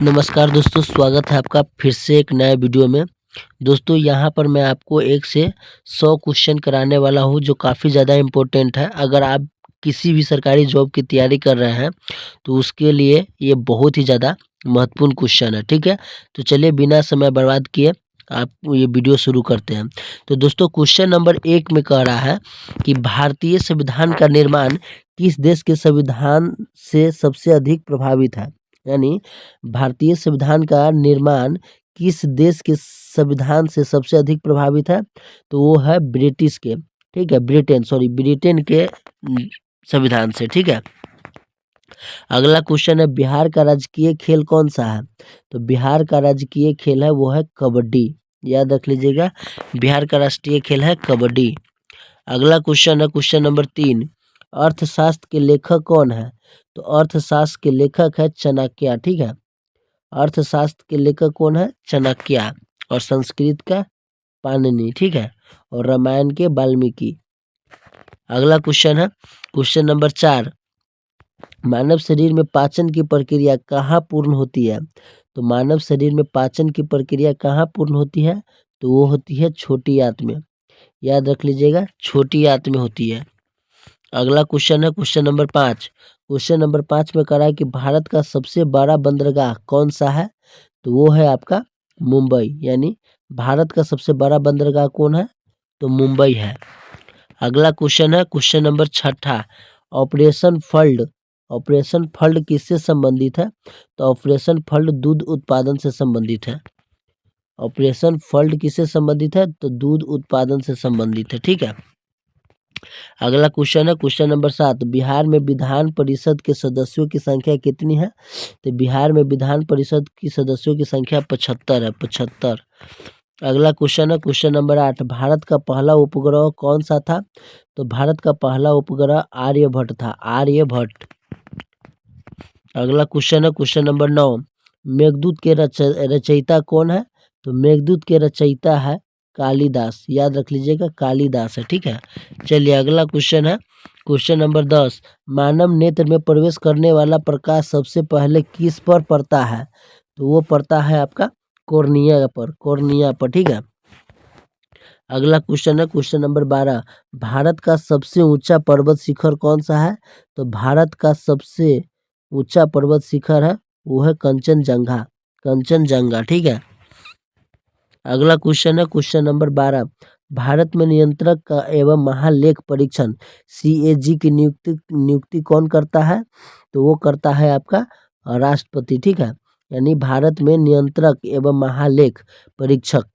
नमस्कार दोस्तों, स्वागत है आपका फिर से एक नए वीडियो में। दोस्तों यहाँ पर मैं आपको 1 से 100 क्वेश्चन कराने वाला हूँ जो काफ़ी ज़्यादा इम्पोर्टेंट है। अगर आप किसी भी सरकारी जॉब की तैयारी कर रहे हैं तो उसके लिए ये बहुत ही ज़्यादा महत्वपूर्ण क्वेश्चन है, ठीक है? तो चलिए बिना समय बर्बाद किए आप ये वीडियो शुरू करते हैं। तो दोस्तों क्वेश्चन नंबर 1 में कह रहा है कि भारतीय संविधान का निर्माण किस देश के संविधान से सबसे अधिक प्रभावित है? यानी भारतीय संविधान का निर्माण किस देश के संविधान से सबसे अधिक प्रभावित है? तो वो है ब्रिटिश के, ठीक है? ब्रिटेन के संविधान से, ठीक है? अगला क्वेश्चन है बिहार का राजकीय खेल कौन सा है? तो बिहार का राजकीय खेल है वो है कबड्डी। याद रख लीजिएगा, बिहार का राष्ट्रीय खेल है कबड्डी। अगला क्वेश्चन है क्वेश्चन नंबर 3, अर्थशास्त्र के लेखक कौन है? तो अर्थशास्त्र के लेखक है चाणक्य, ठीक है? अर्थशास्त्र के लेखक कौन है? चाणक्य। और संस्कृत का पाणिनि, ठीक है? और रामायण के वाल्मीकि। अगला क्वेश्चन है क्वेश्चन नंबर 4, मानव शरीर में पाचन की प्रक्रिया कहाँ पूर्ण होती है? तो मानव शरीर में पाचन की प्रक्रिया कहाँ पूर्ण होती है? तो वो होती है छोटी आंत में। याद रख लीजिएगा, छोटी आंत में होती है। अगला क्वेश्चन है क्वेश्चन नंबर 5। क्वेश्चन नंबर 5 में कह रहा है कि भारत का सबसे बड़ा बंदरगाह कौन सा है? तो वो है आपका मुंबई। यानी भारत का सबसे बड़ा बंदरगाह कौन है? तो मुंबई है। अगला क्वेश्चन है question number 6, operation flood. Operation flood किससे संबंधित है? तो ऑपरेशन फ्लड दूध उत्पादन से संबंधित है। ऑपरेशन फ्लड किससे संबंधित है? तो दूध उत्पादन से संबंधित है, ठीक है? अगला क्वेश्चन है क्वेश्चन नंबर 7, बिहार में विधान परिषद के सदस्यों की संख्या कितनी है? तो बिहार में विधान परिषद की सदस्यों की संख्या 75 है, 75। अगला क्वेश्चन है क्वेश्चन नंबर 8, भारत का पहला उपग्रह कौन सा था? तो भारत का पहला उपग्रह आर्यभट्ट था, आर्यभट्ट। अगला क्वेश्चन है क्वेश्चन नंबर 9, मेघदूत के रचयिता कौन है? तो मेघदूत के रचयिता है कालिदास। याद रख लीजिएगा, कालिदास है, ठीक है? चलिए अगला क्वेश्चन है क्वेश्चन नंबर 10, मानव नेत्र में प्रवेश करने वाला प्रकाश सबसे पहले किस पर पड़ता है? तो वो पड़ता है आपका कॉर्निया पर, कॉर्निया पर, ठीक है? अगला क्वेश्चन है क्वेश्चन नंबर 12, भारत का सबसे ऊंचा पर्वत शिखर कौन सा है? तो भारत का सबसे ऊंचा पर्वत शिखर है वो है कंचनजंगा, कंचनजंगा, ठीक है? अगला क्वेश्चन है क्वेश्चन नंबर 12, भारत में नियंत्रक का एवं महालेख परीक्षण CAG की नियुक्ति कौन करता है? तो वो करता है आपका राष्ट्रपति, ठीक है? यानी भारत में नियंत्रक एवं महालेख परीक्षक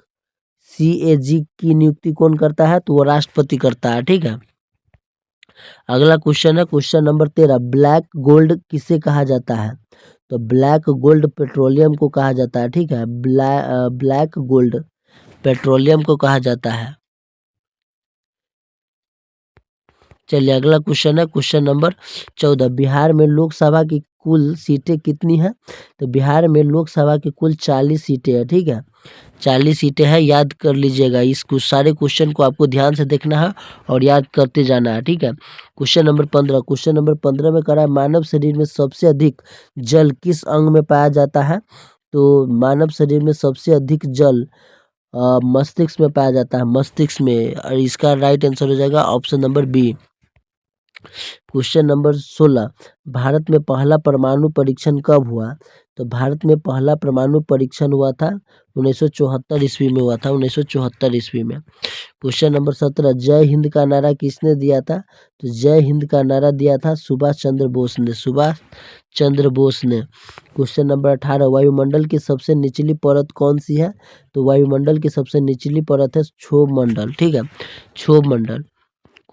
CAG की नियुक्ति कौन करता है? तो वो राष्ट्रपति करता है, ठीक है? अगला क्वेश्चन है क्वेश्चन नंबर 13, ब्लैक गोल्ड किसे कहा जाता है? तो ब्लैक गोल्ड पेट्रोलियम को कहा जाता है, ठीक है? ब्लैक गोल्ड पेट्रोलियम को कहा जाता है। चलिए अगला क्वेश्चन है क्वेश्चन नंबर 14, बिहार में लोकसभा की कुल सीटें कितनी हैं? तो बिहार में लोकसभा की कुल 40 सीटें हैं, ठीक है? 40 सीटें हैं, याद कर लीजिएगा। इस सारे क्वेश्चन को आपको ध्यान से देखना है और याद करते जाना है, ठीक है? क्वेश्चन नंबर 15, क्वेश्चन नंबर 15 में कह रहा है मानव शरीर में सबसे अधिक जल किस अंग में पाया जाता है? तो मानव शरीर में सबसे अधिक जल मस्तिष्क में पाया जाता है, मस्तिष्क में। और इसका राइट आंसर हो जाएगा option number B. Question number 16, Bharat में पहला परमाणु परीक्षण कब हुआ? तो भारत में पहला परमाणु परीक्षण हुआ था 1974 ईस्वी में हुआ था, 1974 ईस्वी में। क्वेश्चन नंबर 17, जय हिंद का नारा किसने दिया था? तो जय हिंद का नारा दिया था सुभाष चंद्र बोस ने, सुभाष चंद्र बोस ने। क्वेश्चन नंबर 18, वायुमंडल की सबसे निचली परत कौन सी है? तो वायुमंडल की सबसे निचली परत है क्षोभ मंडल, ठीक है? क्षोभ मंडल।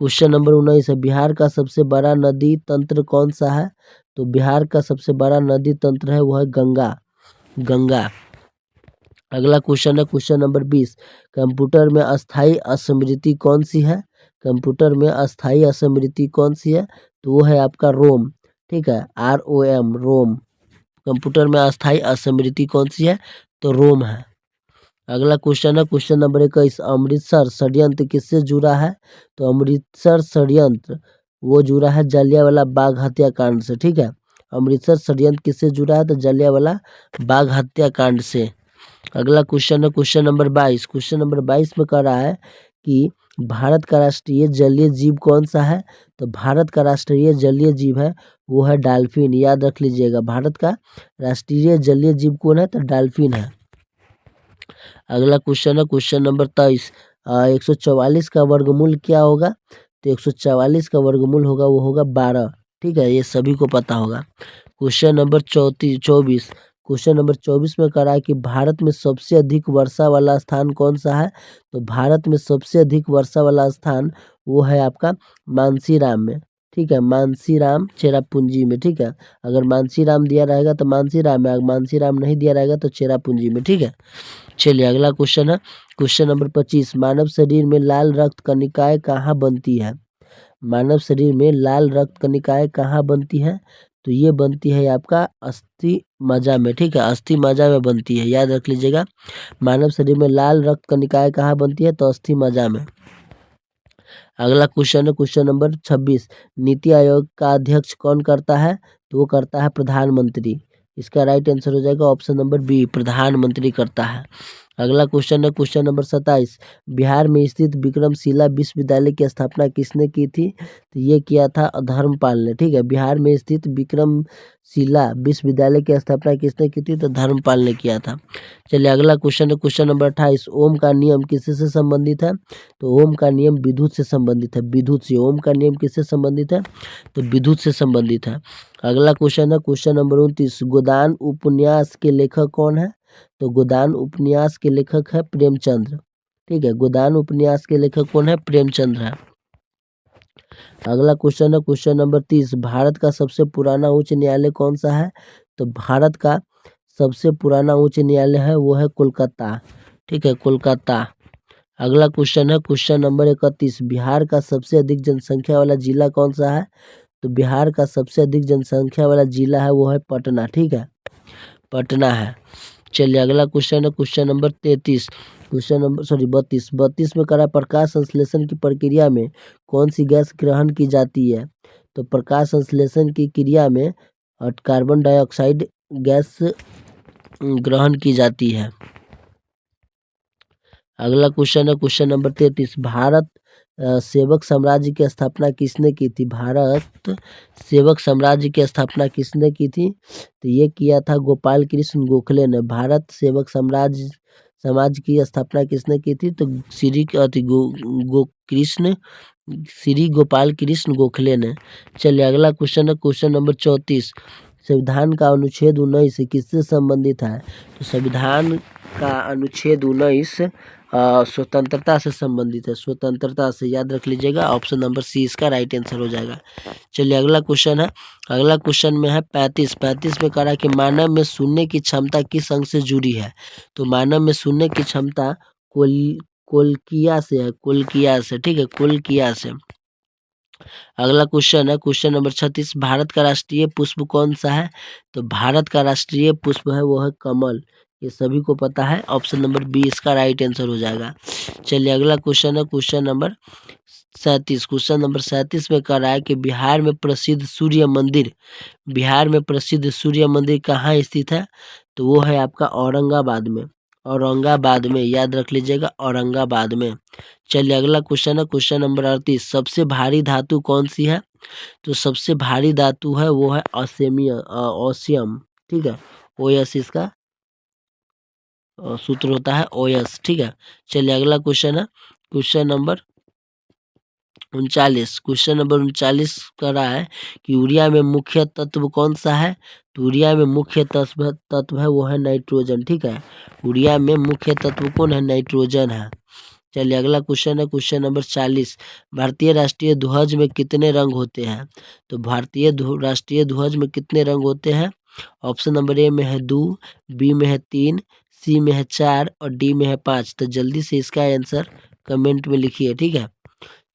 क्वेश्चन नंबर 19 है, बिहार का सबसे बड़ा नदी तंत्र कौन सा है? तो बिहार का सबसे बड़ा नदी तंत्र है वो है गंगा, गंगा। अगला क्वेश्चन है क्वेश्चन नंबर 20, कंप्यूटर में अस्थायी स्मृति कौन सी है? कंप्यूटर में अस्थायी स्मृति कौन सी है? तो वो है आपका रोम, ठीक है? ROM, रोम। कंप्यूटर में अस्थायी स्मृति कौन सी है? तो रोम है। अगला क्वेश्चन है क्वेश्चन नंबर 21, अमृतसर षड्यंत्र किससे जुड़ा है? तो अमृतसर षड्यंत्र वो जुड़ा है जलियांवाला बाग हत्याकांड से, ठीक है? अमृतसर षड्यंत्र किससे जुड़ा है? तो जलियांवाला बाग हत्याकांड से। अगला क्वेश्चन है क्वेश्चन नंबर 22। क्वेश्चन नंबर 22 में कह रहा है कि भारत का राष्ट्रीय जलीय जीव कौन सा है? तो भारत का राष्ट्रीय जलीय जीव है वो है डॉल्फिन। याद रख लीजिएगा, भारत का राष्ट्रीय जलीय जीव कौन है? तो डॉल्फिन है। अगला क्वेश्चन है क्वेश्चन नंबर 23। 144 का वर्गमूल क्या होगा? तो 144 का वर्गमूल होगा वो होगा 12। ठीक है, ये सभी को पता होगा। Question number 24। क्वेश्चन नंबर 24 में कह रहा है कि भारत में सबसे अधिक वर्षा वाला स्थान कौन सा है? तो भारत में सबसे अधिक वर्षा वाला स्थान वो है आपका मानसीराम में। ठीक है, मानसीराम चेरापूंजी में। ठीक है, अगर मानसीराम दिया रहेगा तो मानसीराम में, अगर मानसीराम नहीं दिया रहेगा तो चेरापूंजी में। ठीक है, चलिए अगला क्वेश्चन है क्वेश्चन नंबर 25। मानव शरीर में लाल रक्त कणिकाएं कहाँ बनती है? मानव शरीर में लाल रक्त कणिकाएं कहाँ बनती है? तो ये बनती है आपका अस्थि मज्जा में। ठीक है, अस्थि मज्जा में बनती है, याद रख लीजिएगा। मानव शरीर में लाल रक्त कणिकाएं कहाँ बनती है? तो अस्थि मज्जा में। अगला क्वेश्चन है क्वेश्चन नंबर 26। नीति आयोग का अध्यक्ष कौन करता है? तो वो करता है प्रधानमंत्री। इसका राइट आंसर हो जाएगा ऑप्शन नंबर बी, प्रधानमंत्री करता है। अगला क्वेश्चन है क्वेश्चन नंबर 27। बिहार में स्थित विक्रमशिला विश्वविद्यालय की स्थापना किसने की थी? तो ये किया था धर्मपाल ने। ठीक है, बिहार में स्थित विक्रमशिला विश्वविद्यालय की स्थापना किसने की थी? तो धर्मपाल ने किया था। चलिए अगला क्वेश्चन है क्वेश्चन नंबर 28। ओम का नियम किससे संबंधित है? तो ओम का नियम विद्युत से संबंधित है, विद्युत से। ओम का नियम किससे संबंधित है? तो विद्युत से संबंधित है। अगला क्वेश्चन है क्वेश्चन नंबर 29। गोदान उपन्यास के लेखक कौन है? तो गोदान उपन्यास के लेखक है प्रेमचंद्र। ठीक है, गोदान उपन्यास के लेखक कौन है? प्रेमचंद्र है। अगला क्वेश्चन है क्वेश्चन नंबर 30। भारत का सबसे पुराना उच्च न्यायालय कौन सा है? तो भारत का सबसे पुराना उच्च न्यायालय है वो है कोलकाता। ठीक है, कोलकाता। अगला क्वेश्चन है क्वेश्चन नंबर 31। बिहार का सबसे अधिक जनसंख्या वाला जिला कौन सा है? तो बिहार का सबसे अधिक जनसंख्या वाला जिला है वो है पटना। ठीक है, पटना है। चलिए अगला क्वेश्चन है क्वेश्चन नंबर 33। Question number 32। 32 में करा प्रकाश संश्लेषण की प्रक्रिया में कौन सी गैस ग्रहण की जाती है? तो प्रकाश संश्लेषण की क्रिया में कार्बन डाइऑक्साइड गैस ग्रहण की जाती है। अगला क्वेश्चन है क्वेश्चन नंबर 33। भारत सेवक साम्राज्य की स्थापना किसने की थी? भारत सेवक साम्राज्य की स्थापना किसने की थी? तो ये किया था गोपाल कृष्ण गोखले ने। भारत सेवक साम्राज्य समाज की स्थापना किसने की थी? तो श्री गोपाल कृष्ण गोखले ने। चलिए अगला क्वेश्चन है क्वेश्चन नंबर 34। संविधान का अनुच्छेद 19 किससे संबंधित है? तो संविधान का अनुच्छेद 19 स्वतंत्रता से संबंधित है, स्वतंत्रता से। याद रख लीजिएगा, ऑप्शन नंबर सी इसका राइट आंसर हो जाएगा। चलिए अगला क्वेश्चन है, अगला क्वेश्चन में है 35। 35 में कह रहा है कि मानव में सुनने की क्षमता किस अंग से जुड़ी है? तो मानव में सुनने की क्षमता कोल्किया से है, कोल्किया से। ठीक है, कोल्किया से। अगला क्वेश्चन है क्वेश्चन नंबर 36। भारत का राष्ट्रीय पुष्प कौन सा है? तो भारत का राष्ट्रीय पुष्प है वो है कमल। ये सभी को पता है, ऑप्शन नंबर बी इसका राइट आंसर हो जाएगा। चलिए अगला क्वेश्चन है क्वेश्चन नंबर 37। क्वेश्चन नंबर 37 में कह रहा है कि बिहार में प्रसिद्ध सूर्य मंदिर, बिहार में प्रसिद्ध सूर्य मंदिर कहाँ स्थित है? तो वो है आपका औरंगाबाद में, औरंगाबाद में। याद रख लीजिएगा, औरंगाबाद में। चलिए अगला क्वेश्चन है क्वेश्चन नंबर 38। सबसे भारी धातु कौन सी है? तो सबसे भारी धातु है वो है ओसियम। ठीक है, ओएस इसका सूत्र होता है, ओएस। ठीक है, चलिए अगला क्वेश्चन है क्वेश्चन नंबर 39। क्वेश्चन नंबर 39 कर रहा है कि यूरिया में मुख्य तत्व कौन सा है? तो यूरिया में मुख्य तत्व है वो है नाइट्रोजन। ठीक है, यूरिया में मुख्य तत्व कौन है? नाइट्रोजन है। चलिए अगला क्वेश्चन है क्वेश्चन नंबर 40। भारतीय राष्ट्रीय ध्वज में कितने रंग होते हैं? तो भारतीय राष्ट्रीय ध्वज में कितने रंग होते हैं? ऑप्शन नंबर ए में है 2, बी में है 3, सी में है 4 और डी में है 5। तो जल्दी से इसका आंसर कमेंट में लिखिए। ठीक है,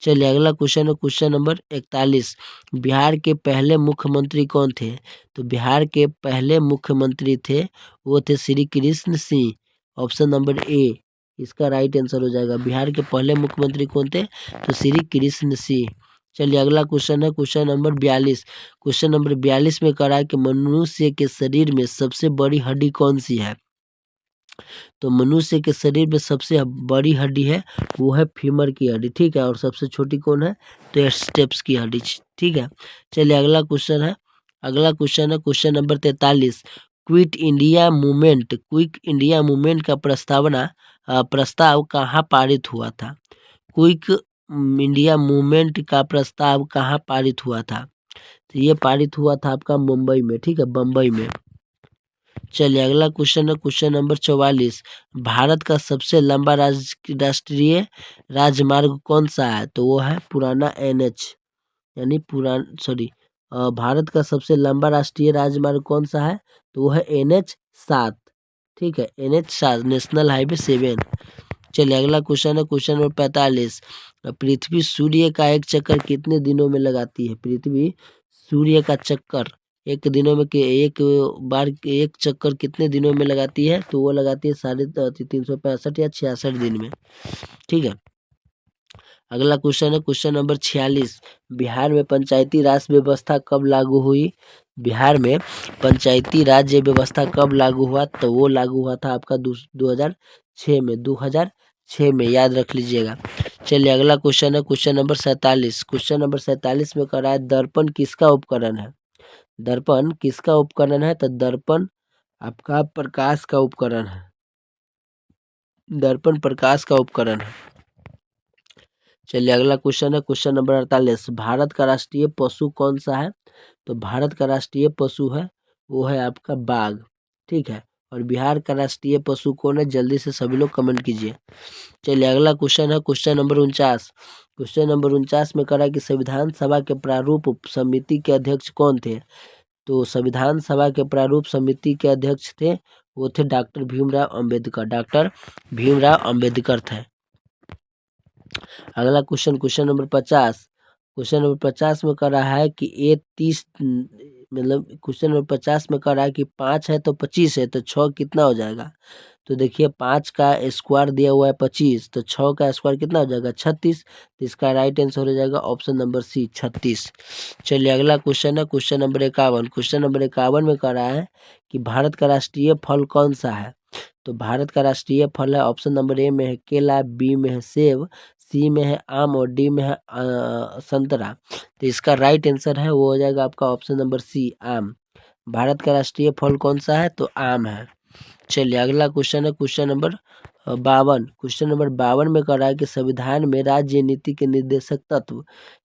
चलिए अगला क्वेश्चन है क्वेश्चन नंबर 41। बिहार के पहले मुख्यमंत्री कौन थे? तो बिहार के पहले मुख्यमंत्री थे वो थे Shri Krishna Singh. Option number A इसका राइट आंसर हो जाएगा। बिहार के पहले मुख्यमंत्री कौन थे? तो श्री कृष्ण सिंह। चलिए अगला क्वेश्चन है क्वेश्चन नंबर 42। क्वेश्चन नंबर 42 में कह रहा है कि मनुष्य के शरीर में सबसे बड़ी हड्डी कौन सी है? तो मनुष्य के शरीर में सबसे बड़ी हड्डी है वो है फीमर की हड्डी, ठीक है। और सबसे छोटी कौन है? तो स्टेप्स की हड्डी, ठीक है। चलिए अगला क्वेश्चन है question number 43। Quit India movement का प्रस्ताव कहाँ पारित हुआ था? क्विक इंडिया मूवमेंट का प्रस्ताव कहाँ पारित हुआ था? तो ये पारित हुआ था आपका मुंबई में, ठीक है, बम्बई में। चलिए अगला क्वेश्चन है क्वेश्चन नंबर 44। भारत का सबसे लंबा राष्ट्रीय राजमार्ग कौन सा है? तो वो है पुराना NH, यानी भारत का सबसे लंबा राष्ट्रीय राजमार्ग कौन सा है? तो वो है NH-7, ठीक है, NH-7 नेशनल हाईवे 7। चलिए अगला क्वेश्चन है क्वेश्चन नंबर 45। पृथ्वी सूर्य का एक चक्कर कितने दिनों में लगाती है? पृथ्वी सूर्य का चक्कर एक दिनों में एक बार एक चक्कर कितने दिनों में लगाती है? तो वो लगाती है 365 या 66 दिन में, ठीक है। अगला क्वेश्चन है क्वेश्चन नंबर 46। बिहार में पंचायती राज व्यवस्था कब लागू हुई? बिहार में पंचायती राज व्यवस्था कब लागू हुआ? तो वो लागू हुआ था आपका 2006 में, याद रख लीजिएगा। चलिए अगला क्वेश्चन है क्वेश्चन नंबर 47। क्वेश्चन नंबर 47 में कह रहा है दर्पण किसका उपकरण है? दर्पण किसका उपकरण है? तो दर्पण आपका प्रकाश का उपकरण है। दर्पण प्रकाश का उपकरण है। चलिए अगला क्वेश्चन है क्वेश्चन नंबर 48। भारत का राष्ट्रीय पशु कौन सा है? तो भारत का राष्ट्रीय पशु है वो है आपका बाघ, ठीक है। और बिहार का राष्ट्रीय पशु कौन है? जल्दी से सभी लोग कमेंट कीजिए। चलिए अगला क्वेश्चन है क्वेश्चन नंबर 49। क्वेश्चन नंबर 49 में कह रहा है कि संविधान सभा के प्रारूप समिति के अध्यक्ष कौन थे? तो संविधान सभा के प्रारूप समिति के अध्यक्ष थे वो थे डॉक्टर भीमराव अंबेडकर थे। अगला क्वेश्चन नंबर 50। क्वेश्चन नंबर 50 में कह रहा है कि क्वेश्चन नंबर 50 में कह रहा है कि 5 है तो 25 है तो 6 कितना हो जाएगा? तो देखिए 5 का स्क्वायर दिया हुआ है 25, तो 6 का स्क्वायर कितना हो जाएगा? 36। तो इसका राइट आंसर हो जाएगा ऑप्शन नंबर सी 36। चलिए अगला क्वेश्चन है क्वेश्चन नंबर 51। क्वेश्चन नंबर 51 में कह रहा है कि भारत का राष्ट्रीय फल कौन सा है? तो भारत का राष्ट्रीय फल है ऑप्शन नंबर ए में है केला, बी में है सेब, सी में है आम और डी में है संतरा। तो इसका राइट आंसर है वो हो जाएगा आपका ऑप्शन नंबर सी आम। भारत का राष्ट्रीय फल कौन सा है? तो आम है। चलिए अगला क्वेश्चन है क्वेश्चन नंबर 52। क्वेश्चन नंबर 52 में कह रहा है कि संविधान में राज्य नीति के निर्देशक तत्व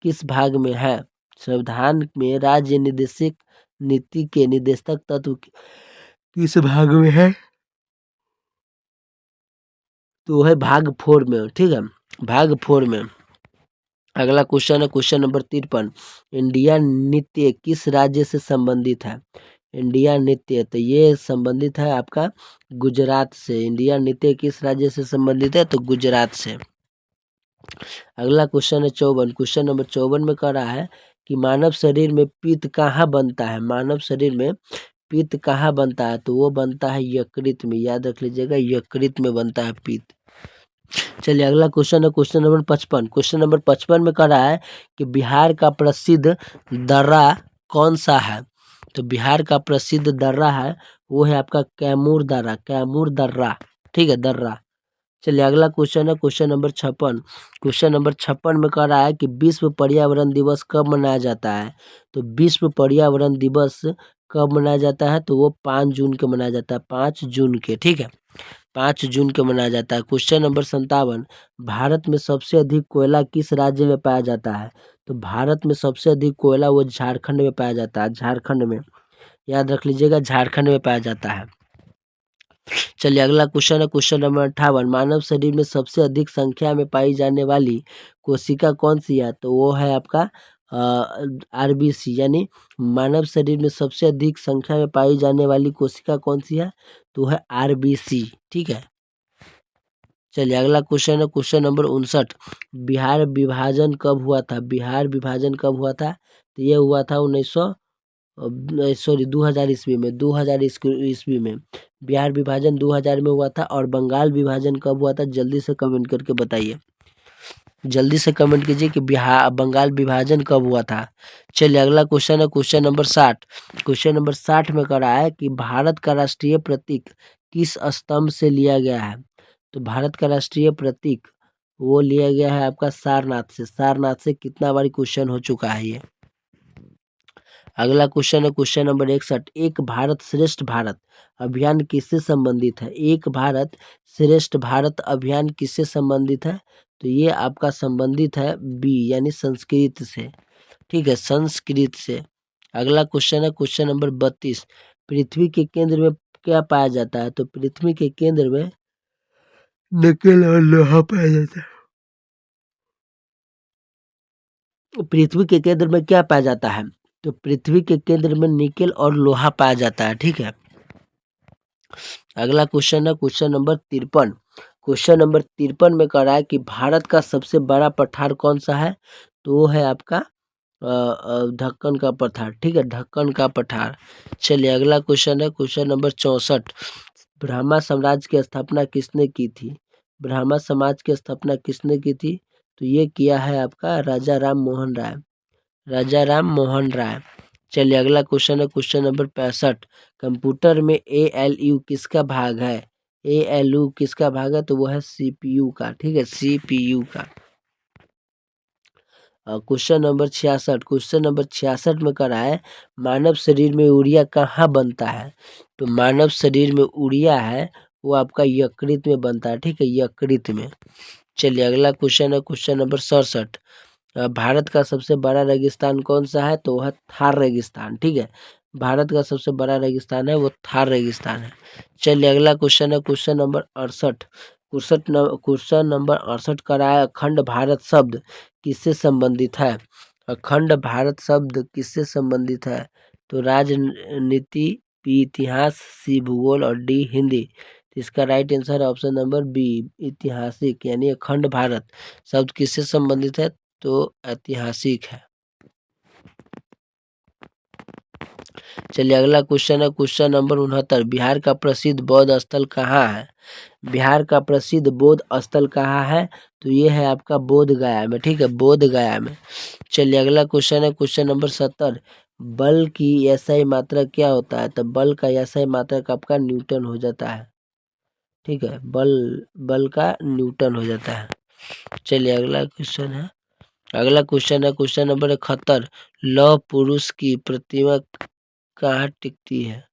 किस भाग में है? संविधान में राज्य नीति के निर्देशक तत्व किस भाग में है? तो है भाग 4 में, ठीक है, भाग 4 में। अगला क्वेश्चन है क्वेश्चन नंबर 53। इंडिया नृत्य किस राज्य से संबंधित है? इंडिया नृत्य तो ये संबंधित है आपका गुजरात से। इंडिया नृत्य किस राज्य से संबंधित है? तो गुजरात से। अगला क्वेश्चन है 54। क्वेश्चन नंबर 54 में कह रहा है कि मानव शरीर में पित्त कहाँ बनता है? मानव शरीर में पित्त कहाँ बनता है? तो वो बनता है यकृत में, याद रख लीजिएगा, यकृत में बनता है पित्त। चलिए अगला क्वेश्चन है क्वेश्चन नंबर 55। क्वेश्चन नंबर 55 में कह रहा है कि बिहार का प्रसिद्ध दर्रा कौन सा है? तो बिहार का प्रसिद्ध दर्रा है वो है आपका कैमूर दर्रा, ठीक है, दर्रा। चलिए अगला क्वेश्चन है क्वेश्चन नंबर 56। क्वेश्चन नंबर 56 में कह रहा है कि विश्व पर्यावरण दिवस कब मनाया जाता है? तो विश्व पर्यावरण दिवस कब मनाया जाता है? तो वो 5 जून के मनाया जाता है, 5 जून के, ठीक है, 5 जून के मनाया जाता है। Question number 57। भारत में सबसे अधिक कोयला किस राज्य में पाया जाता है? तो भारत में सबसे अधिक कोयला वो झारखंड में पाया जाता है, झारखंड में, याद रख लीजिएगा, झारखंड में पाया जाता है। चलिए अगला क्वेश्चन है क्वेश्चन नंबर 58। मानव शरीर में सबसे अधिक संख्या में पाई जाने वाली कोशिका कौन सी है? तो वो है आपका RBC, यानी मानव शरीर में सबसे अधिक संख्या में पाई जाने वाली कोशिका कौन सी है? तो है RBC, ठीक है। चलिए अगला क्वेश्चन है क्वेश्चन नंबर 59। बिहार विभाजन कब हुआ था? बिहार विभाजन कब हुआ था? तो ये हुआ था 2000 ईस्वी में, 2000 ईस्वी में बिहार विभाजन 2000 में हुआ था। और बंगाल विभाजन कब हुआ था? जल्दी से कमेंट करके बताइए। जल्दी से कमेंट कीजिए कि बिहार बंगाल विभाजन कब हुआ था। चलिए अगला क्वेश्चन है क्वेश्चन नंबर 60। क्वेश्चन नंबर 60 में कह रहा है कि भारत का राष्ट्रीय प्रतीक किस स्तंभ से लिया गया है। तो भारत का राष्ट्रीय प्रतीक वो लिया गया है आपका सारनाथ से। सारनाथ से कितना बार क्वेश्चन हो चुका है ये। अगला क्वेश्चन है क्वेश्चन नंबर 61। एक भारत श्रेष्ठ भारत अभियान किससे संबंधित है। एक भारत श्रेष्ठ भारत अभियान किससे संबंधित है। तो ये आपका संबंधित है बी यानी संस्कृत से। ठीक है, संस्कृत से। अगला क्वेश्चन है क्वेश्चन नंबर 32। पृथ्वी के केंद्र में क्या पाया जाता है। तो पृथ्वी के केंद्र में निकेल और लोहा पाया जाता है। पृथ्वी के केंद्र में क्या पाया जाता है। तो पृथ्वी के केंद्र में निकेल और लोहा पाया जाता है। ठीक है, अगला क्वेश्चन है क्वेश्चन नंबर 53। क्वेश्चन नंबर 53 में कह रहा है कि भारत का सबसे बड़ा पठार कौन सा है। तो वो है आपका ढक्कन का पठार। ठीक है, ढक्कन का पठार। चलिए अगला क्वेश्चन है क्वेश्चन नंबर 64। ब्रह्मा साम्राज्य की स्थापना किसने की थी। ब्रह्मा समाज की स्थापना किसने की थी। तो ये किया है आपका राजा राम मोहन राय। राजा राम मोहन राय। चलिए अगला क्वेश्चन है क्वेश्चन नंबर 65। कंप्यूटर में ALU किसका भाग है। ALU किसका भाग है। तो वो है CPU का। ठीक है, CPU का। Question number 66। क्वेश्चन नंबर 66 में कह रहा है मानव शरीर में यूरिया कहाँ बनता है। तो मानव शरीर में यूरिया है वो आपका यकृत में बनता है। ठीक है, यकृत में। चलिए अगला क्वेश्चन है क्वेश्चन नंबर 67। भारत का सबसे बड़ा रेगिस्तान कौन सा है। तो वह थार रेगिस्तान। ठीक है, भारत का सबसे बड़ा रेगिस्तान है वो थार रेगिस्तान है। चलिए अगला क्वेश्चन है क्वेश्चन नंबर 68। क्वेश्चन नंबर 68 का है अखंड भारत शब्द किससे संबंधित है। अखंड भारत शब्द किससे संबंधित है। तो राजनीति, बी इतिहास, सी भूगोल और डी हिंदी। इसका राइट आंसर है ऑप्शन नंबर बी ऐतिहासिक। यानी अखंड भारत शब्द किससे संबंधित है। तो ऐतिहासिक है। चलिए अगला क्वेश्चन है क्वेश्चन नंबर 69। बिहार का प्रसिद्ध बौद्ध स्थल कहाँ है। बिहार का प्रसिद्ध बौद्ध स्थल कहाँ है। तो ये है आपका बोध गया में। ठीक है, बोध गया में। चलिए अगला क्वेश्चन है क्वेश्चन नंबर 70। बल की SI मात्रा क्या होता है। तो बल का SI मात्रक आपका न्यूटन हो जाता है। ठीक है, बल बल का न्यूटन हो जाता है। चलिए अगला क्वेश्चन है क्वेश्चन नंबर 71। लौह पुरुष की प्रतिमा कहाँ टिकती है।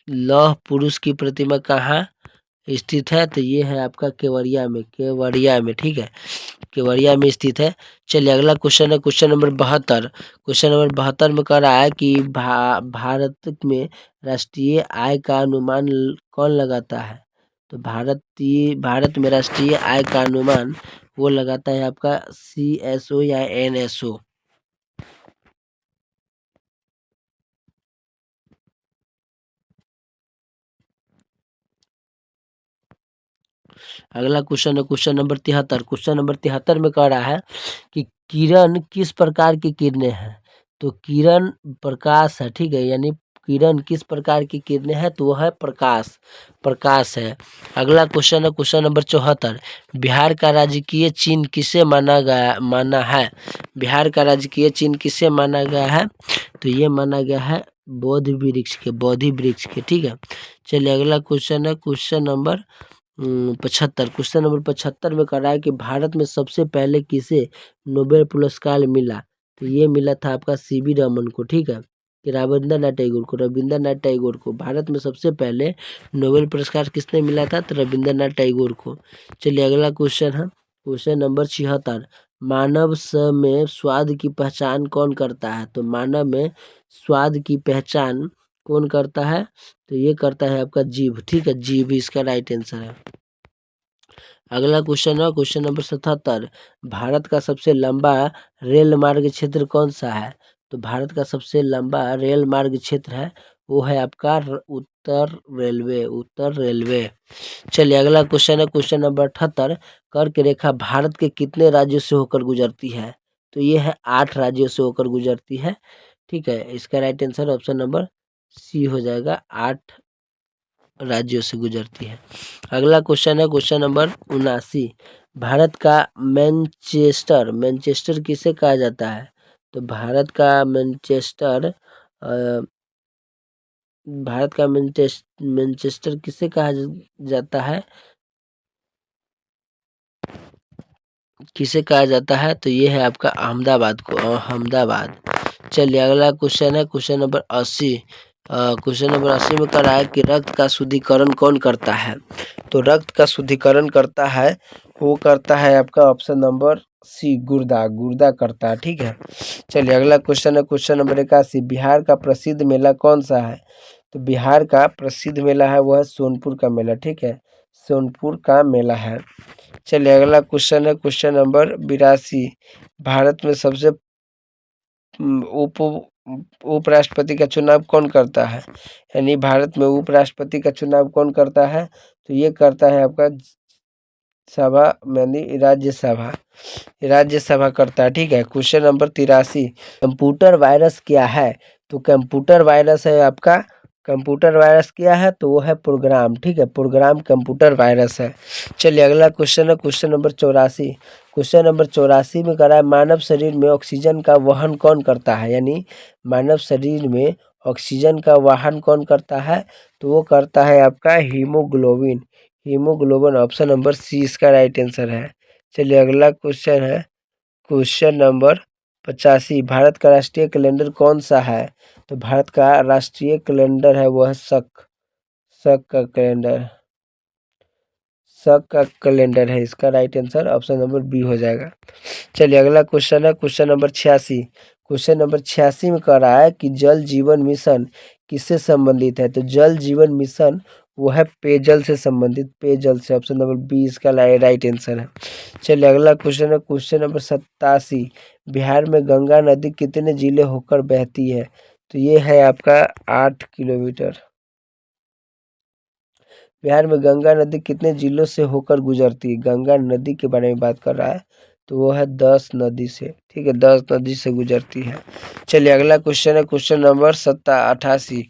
लौह पुरुष की प्रतिमा कहाँ स्थित है। तो ये है आपका केवड़िया में। केवड़िया में। ठीक है, केवड़िया में स्थित है। चलिए अगला क्वेश्चन है क्वेश्चन नंबर 72। क्वेश्चन नंबर 72 में कह रहा है कि भारत में राष्ट्रीय आय का अनुमान कौन लगाता है। तो भारत में राष्ट्रीय आय का अनुमान वो लगाता है आपका CSO या NSO। अगला क्वेश्चन है क्वेश्चन नंबर 73। क्वेश्चन नंबर 73 में कह रहा है कि किरण किस प्रकार की किरणें हैं। तो किरण प्रकाश है। ठीक है, यानी किरण किस प्रकार की किरणें हैं। तो वह है प्रकाश। प्रकाश है। अगला क्वेश्चन है क्वेश्चन नंबर 74। बिहार का राजकीय चिन्ह किसे माना है। बिहार का राजकीय चिन्ह किसे माना गया है। तो ये माना गया है बोधि वृक्ष के। बोधि वृक्ष के। ठीक है, चलिए अगला क्वेश्चन है क्वेश्चन नंबर 75। क्वेश्चन नंबर 75 में कह रहा है कि भारत में सबसे पहले किसे नोबेल पुरस्कार मिला। तो ये मिला था आपका CV रमन को। ठीक है, कि रविंद्रनाथ टैगोर को भारत में सबसे पहले नोबेल पुरस्कार किसने मिला था। तो रविंद्रनाथ टैगोर को। चलिए अगला क्वेश्चन है क्वेश्चन नंबर 76। मानव में स्वाद की पहचान कौन करता है। तो मानव में स्वाद की पहचान कौन करता है। तो ये करता है आपका जीभ। ठीक है, जीभ इसका राइट आंसर है। अगला क्वेश्चन है क्वेश्चन नंबर 77। भारत का सबसे लंबा रेल मार्ग क्षेत्र कौन सा है। तो भारत का सबसे लंबा रेल मार्ग क्षेत्र है वो है आपका उत्तर रेलवे। उत्तर रेलवे। चलिए अगला क्वेश्चन है क्वेश्चन नंबर 78। कर्क रेखा भारत के कितने राज्यों से होकर गुजरती है। तो ये है 8 राज्यों से होकर गुजरती है। ठीक है, इसका right answer option number C हो जाएगा 8 राज्यों से गुजरती है। अगला क्वेश्चन है क्वेश्चन नंबर 79। भारत का मैनचेस्टर मैनचेस्टर किसे कहा जाता है? तो भारत का मैनचेस्टर किसे कहा जाता है? किसे कहा जाता है? तो ये है आपका अहमदाबाद को, अहमदाबाद। चलिए अगला क्वेश्चन है क्वेश्चन नंबर 80। क्वेश्चन नंबर 80 में कह रहा है कि रक्त का शुद्धिकरण कौन करता है? तो रक्त का शुद्धिकरण करता है, वो करता है आपका ऑप्शन नंबर सी, गुर्दा, गुर्दा करता है। ठीक है। चलिए अगला क्वेश्चन है क्वेश्चन नंबर 81। बिहार का प्रसिद्ध मेला कौन सा है? तो बिहार का प्रसिद्ध मेला है वो है सोनपुर का मेला। ठीक है, सोनपुर का मेला है। चलिए अगला क्वेश्चन है क्वेश्चन नंबर 82। भारत में सबसे उप उपराष्ट्रपति का चुनाव कौन करता है? यानी भारत में उपराष्ट्रपति का चुनाव कौन करता है? तो ये करता है आपका सभा, यानी राज्यसभा, राज्यसभा करता है। ठीक है। Question number 83। कंप्यूटर वायरस क्या है? तो कंप्यूटर वायरस है आपका, कंप्यूटर वायरस क्या है? तो वो है प्रोग्राम। ठीक है, प्रोग्राम कंप्यूटर वायरस है। चलिए अगला क्वेश्चन है क्वेश्चन नंबर 84। क्वेश्चन नंबर 84 में कह रहा है मानव शरीर में ऑक्सीजन का वहन कौन करता है? यानी मानव शरीर में ऑक्सीजन का वहन कौन करता है? तो वो करता है आपका haemoglobin, haemoglobin. Option number C इसका राइट आंसर है। चलिए अगला क्वेश्चन है क्वेश्चन नंबर 85। भारत का राष्ट्रीय कैलेंडर कौन सा है? तो भारत का राष्ट्रीय कैलेंडर है वो है शक, शक का कैलेंडर, शक का कैलेंडर है इसका right answer option number B हो जाएगा। चलिए अगला क्वेश्चन है क्वेश्चन नंबर 86। क्वेश्चन नंबर 86 में कह रहा है कि जल जीवन मिशन किससे संबंधित है? तो जल जीवन मिशन वो है पेयजल से संबंधित, पेयजल से। ऑप्शन नंबर बी इसका राइट आंसर है। चलिए अगला क्वेश्चन है क्वेश्चन नंबर 87। बिहार में गंगा नदी कितने जिले होकर बहती है? तो ये है आपका 8 किलोमीटर। बिहार में गंगा नदी कितने जिलों से होकर गुजरती है? गंगा नदी के बारे में बात कर रहा है, तो वो है 10 नदी से। ठीक है, 10 नदी से गुजरती है। चलिए अगला क्वेश्चन है क्वेश्चन नंबर 88।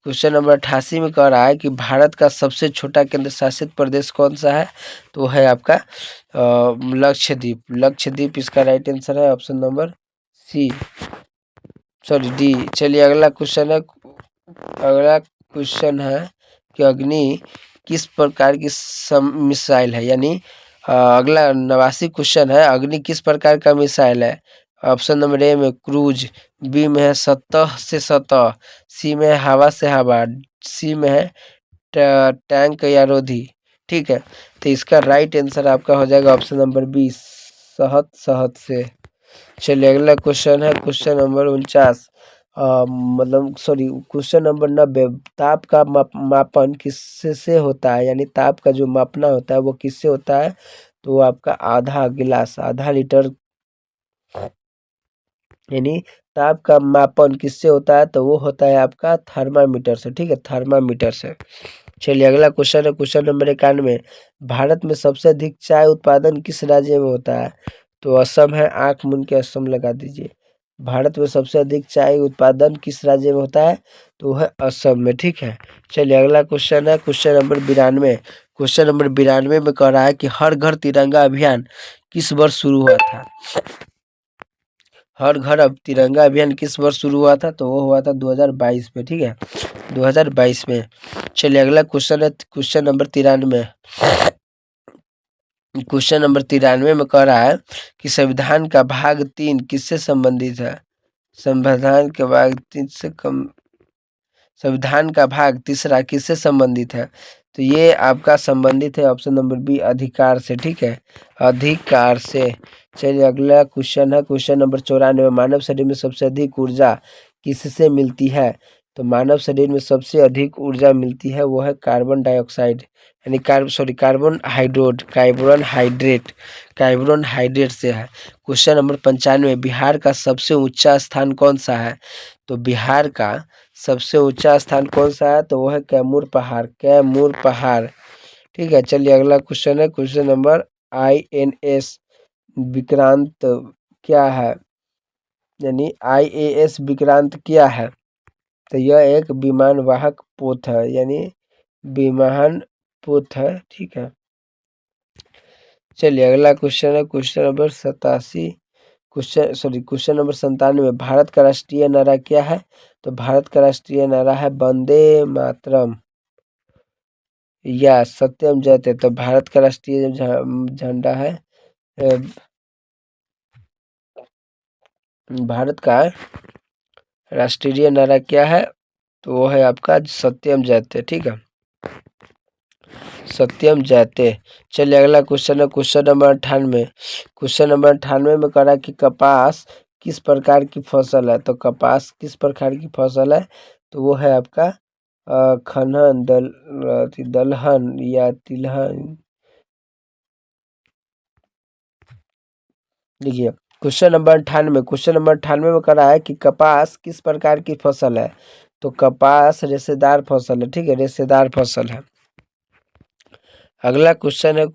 क्वेश्चन नंबर 88 में कह रहा है कि भारत का सबसे छोटा केंद्र शासित प्रदेश कौन सा है? तो वो है आपका लक्षद्वीप, लक्षद्वीप इसका राइट आंसर है option number C, sorry D. चलिए अगला क्वेश्चन है, अगला क्वेश्चन है कि अग्नि किस प्रकार की मिसाइल है? यानी अगला 89 क्वेश्चन है, अग्नि किस प्रकार का मिसाइल है? ऑप्शन नंबर ए में क्रूज, बी में है सतह से सतह, सी में है हवा से हवा, सी में है टैंक या रोधी। ठीक है, तो इसका राइट आंसर आपका हो जाएगा ऑप्शन नंबर बी, सहत, सहत से। चलिए अगला क्वेश्चन है क्वेश्चन नंबर 49। मतलब सॉरी क्वेश्चन नंबर 90। ताप का मापन किससे से होता है? यानी ताप का जो मापना होता है वो किससे होता है? तो वो आपका आधा गिलास, आधा लीटर, यानी ताप का मापन किससे होता है? तो वो होता है आपका थर्मामीटर से। ठीक है, थर्मामीटर से। चलिए अगला क्वेश्चन है क्वेश्चन नंबर 91। भारत में सबसे अधिक चाय उत्पादन किस राज्य में होता है? तो असम है, आंख मूंद के असम लगा दीजिए। भारत में सबसे अधिक चाय उत्पादन किस राज्य में होता है? तो वह है असम में। ठीक है। चलिए अगला क्वेश्चन है क्वेश्चन नंबर 92। क्वेश्चन नंबर 92 में कह रहा है कि हर घर तिरंगा अभियान किस वर्ष शुरू हुआ था? हर घर अब तिरंगा अभियान किस वर्ष शुरू हुआ था? तो वो हुआ था 2022 में। ठीक है, 2022 में। चलिए अगला क्वेश्चन है क्वेश्चन नंबर 93। क्वेश्चन नंबर 93 में कह रहा है कि संविधान का भाग 3 किससे संबंधित है? संविधान के भाग 3 से कम, संविधान का भाग तीसरा किससे संबंधित है? तो ये आपका संबंधित है ऑप्शन नंबर बी, अधिकार से। ठीक है, अधिकार से। चलिए अगला क्वेश्चन है क्वेश्चन नंबर 94। मानव शरीर में सबसे अधिक ऊर्जा किससे मिलती है? तो मानव शरीर में सबसे अधिक ऊर्जा मिलती है वो है कार्बन डाइऑक्साइड, यानी कार्बन हाइड्रेट से है। Question number 95। बिहार का सबसे ऊंचा स्थान कौन सा है? तो बिहार का सबसे ऊंचा स्थान कौन सा है? तो वो है कैमूर पहाड़, कैमूर पहाड़। ठीक है। चलिए अगला क्वेश्चन है क्वेश्चन नंबर INS विक्रांत क्या है? यानी IAS विक्रांत क्या है? तो यह एक विमान वाहक पोत है, यानी विमान पुत्र है, ठीक है। चलिए अगला क्वेश्चन है question number 87, question number 97। Bharat का राष्ट्रीय नारा क्या है? तो भारत का राष्ट्रीय नारा है वंदे मातरम या सत्यम जयते। तो भारत का राष्ट्रीय झंडा है, भारत का राष्ट्रीय नारा क्या है? तो वो है आपका सत्यम जयते, ठीक है, सत्यम जयते। चलिए अगला क्वेश्चन है क्वेश्चन नंबर 98। क्वेश्चन नंबर 98 में कह रहा है कि कपास किस प्रकार की फसल है? तो कपास किस प्रकार की फसल है? तो वो है आपका खनन दलहन या तिलहन। देखिए क्वेश्चन नंबर 98 में कह रहा है कि कपास किस प्रकार की फसल है? तो कपास रेशेदार फसल है, ठीक है, रेशेदार फसल है। अगला क्वेश्चन है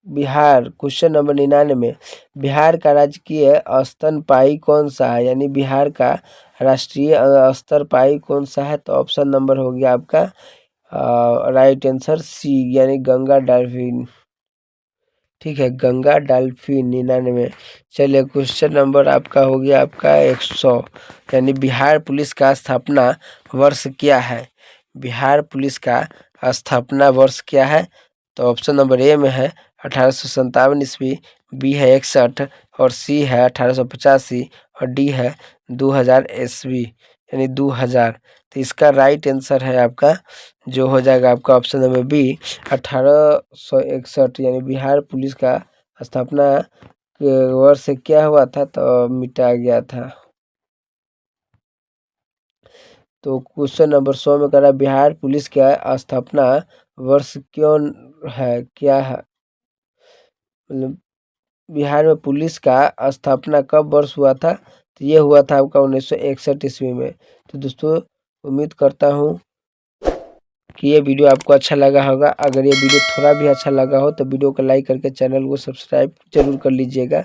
बिहार, क्वेश्चन नंबर 99। बिहार का राजकीय स्तनपायी कौन सा है? यानी बिहार का राष्ट्रीय स्तनपायी कौन सा है? तो ऑप्शन नंबर हो गया आपका राइट आंसर सी, यानी गंगा डॉल्फिन, ठीक है, गंगा डॉल्फिन 99। चलिए क्वेश्चन नंबर आपका हो गया आपका 100, यानी बिहार पुलिस का स्थापना वर्ष क्या है? बिहार पुलिस का स्थापना वर्ष क्या है? तो ऑप्शन नंबर ए में है 1857 ईस्वी, बी है 61 और सी है 1885 और डी है 2000 ईस्वी, यानी 2000। तो इसका राइट आंसर है आपका जो हो जाएगा आपका ऑप्शन नंबर बी 1861, यानी बिहार पुलिस का स्थापना वर्ष क्या हुआ था? तो मिटा गया था। तो क्वेश्चन नंबर 100 में कह रहा है बिहार पुलिस का स्थापना वर्ष क्यों है, क्या है? मतलब बिहार में पुलिस का स्थापना कब वर्ष हुआ था? तो ये हुआ था आपका 1961 ईस्वी में। तो दोस्तों उम्मीद करता हूँ कि ये वीडियो आपको अच्छा लगा होगा। अगर ये वीडियो थोड़ा भी अच्छा लगा हो तो वीडियो को लाइक करके चैनल को सब्सक्राइब जरूर कर लीजिएगा।